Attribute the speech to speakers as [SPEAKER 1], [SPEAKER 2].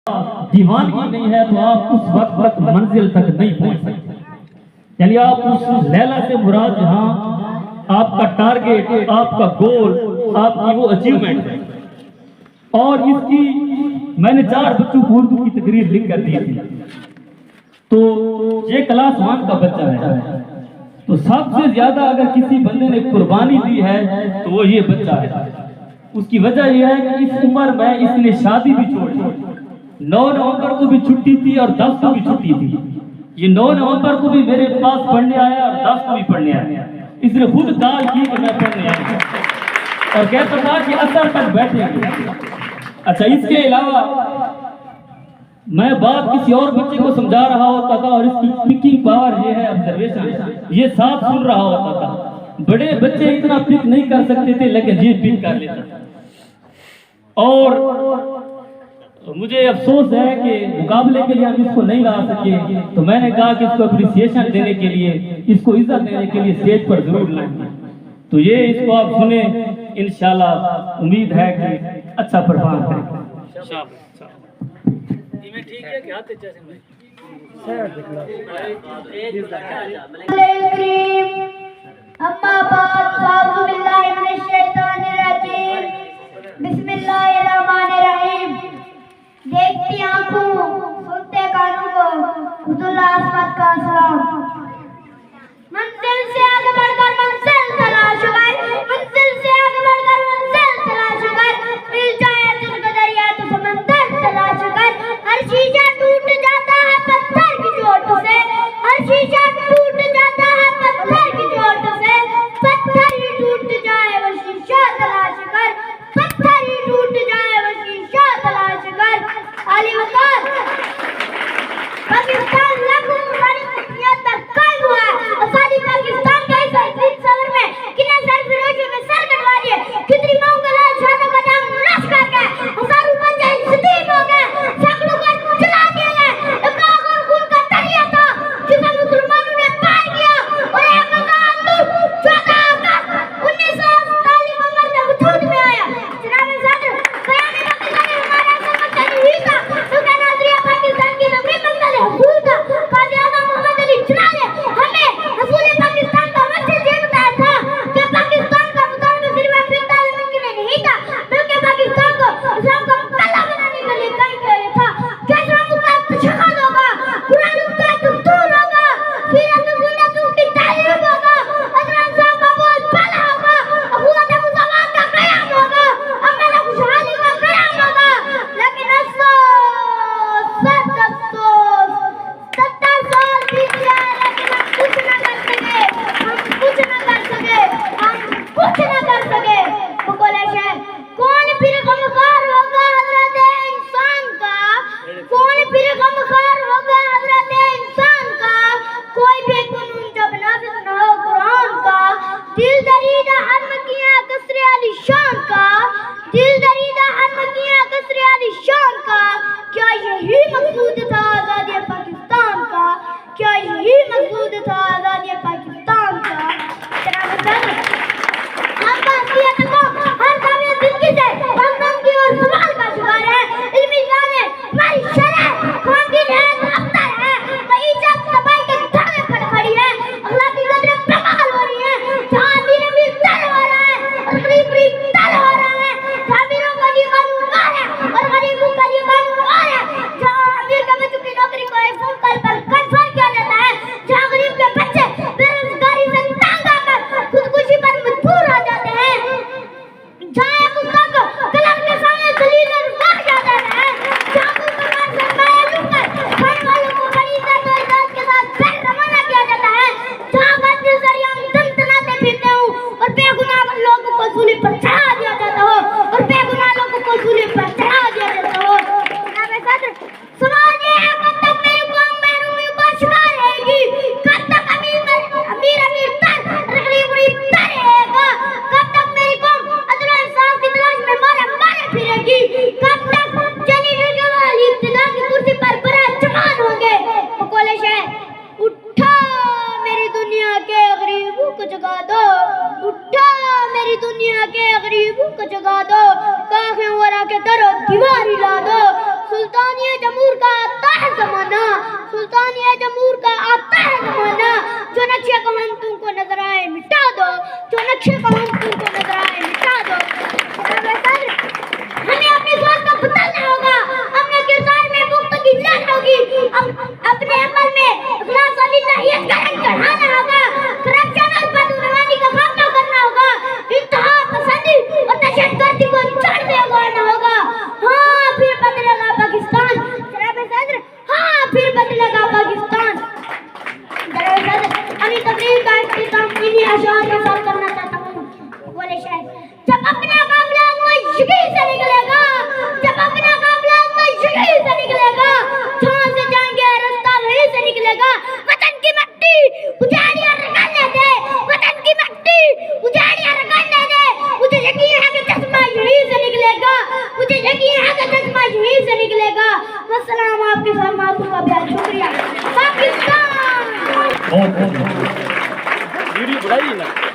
[SPEAKER 1] दीवानगी नहीं है तो आप उस वक्त तक मंजिल तक नहीं पहुंच सकते। यानी आप उस लैला से मुराद जहां आपका टारगेट, आपका गोल, आपकी वो अचीवमेंट है। और इसकी मैंने 4 बच्चों को उर्दू की तकरीर लिख कर दी थी। तो ये क्लास 1 का बच्चा है। तो सबसे ज्यादा अगर किसी बंदे ने कुर्बानी दी है तो वो ये बच्चा है। उसकी वजह यह है कि इस उम्र में इसने शादी भी छोड़ दी। 9 नवंबर को भी छुट्टी थी और 10 को भी छुट्टी थी। ये 9 नवंबर को भी मेरे पास पढ़ने आया और 10 को भी पढ़ने आया। इसने खुद दाल की कि मैं पढ़ने आया और कहता था कि असर तक बैठेंगे। अच्छा, इसके अलावा मैं बात किसी और बच्चे को समझा रहा होता था और इसकी पिकिंग पावर ये है, ऑब्जर्वेशन, ये साफ सुन रहा होता था। बड़े बच्चे इतना पिक नहीं कर सकते थे लेकिन ये पिक कर लेता था। और मुझे अफसोस है कि मुकाबले के लिए हम इसको नहीं ला सके। तो मैंने कहा कि इसको अप्रिसिएशन देने के लिए, इसको इज्जत देने के लिए स्टेज पर जरूर लाएंगे। तो ये इसको आप सुने, इंशाल्लाह उम्मीद है कि अच्छा परफॉर्म करेंगे। ठीक है कि हाथ जैसे भाई
[SPEAKER 2] अम्मा बाद साउज़ु बिल्लाहि मिनश शैतानिर रजीम, बिस्मिल्लाहिर्रहमानिर्रहीम। देखती आंखों, सुनते कानों को, खुदुल्लाह अस्मद का सलाम। मंजिल से आगे बढ़कर मंजिल तलाश कर, मंजिल से आगे बढ़कर मंजिल तलाश कर, मिल जाए तुझको दरिया तो समंदर तलाश कर। हर शीशा टूट जाता है पत्थर की चोट से, हर शीशा टूट जाता है पत्थर की चोट से। पत्थर ही टूट जाए वो शीशा तलाश कर, पत्थर ही टूट जाए वो शीशा तलाश कर। अली वतन पाकिस्तान लाखों सारी दुनिया तक कायम हुआ है। आजादी पाकिस्तान के इस अजीम सफर में कितने सर फिरोजों में सर कटवा दिए, कितनी माओ का लाल शानों का नाम नश कर गए, हजारों बच्चे शहीद हो गए, सैकड़ों को जला दिए गए। एक आग और खून का दरिया था जिसे मुसलमानों ने पार किया और 14 अगस्त 1947 में मर्द वजूद में आया। जनाब सदर बयान पाकिस्तान हमारा समर्थन हुई था तो क्या नाज़रीन पाकिस्तान की तमरीन मंजिल हसूल था। सुल्तानिया जमूर का आता है जमाना, जो नक्शे को हम तुमको नजर आए मिटा दो, जो नक्शे को हम तुमको नजर आए मिटा दो। हमें अपनी सोच को बदलना होगा, अपने किरदार में मुफ्तगी लानी होगी, अपने अमल में इखलास और लिल्लाहियत का रंग चढ़ाना होगा, करप्शन और बदगुमानी का सामना करना होगा, इंतहा पसंदी और दहशतगर्दी को छोड़ देना होगा। हाँ फिर बदलेगा पाकिस्तान। जनाब सदर, हाँ फिर बदलेगा पाकिस्तान। जनाब सदर, अभी तकरीर का इख्तिताम इन्हीं अशआर के साथ करना चाहता हूँ। बोले शायद, जब अपना काफिला मशगी से निकलेगा, जब अपना काफिला मशगी से निकलेगा, जहाँ से जाएंगे रास्ता वहीं से निकलेगा। वतन की मिट्टी उजाड़ियां रगड़ने दे, वतन की मिट्टी उजाड़ियां रगड़ने दे। मुझे यकीन है कि चश्मा यहीं से निकलेगा, मुझे यकीन है कि चश्मा यहीं से निकलेगा। वस्सलाम, आपकी फरमातों का बहुत शुक्रिया। पाकिस्तान
[SPEAKER 1] बहुत वीडियो बनाइए ना।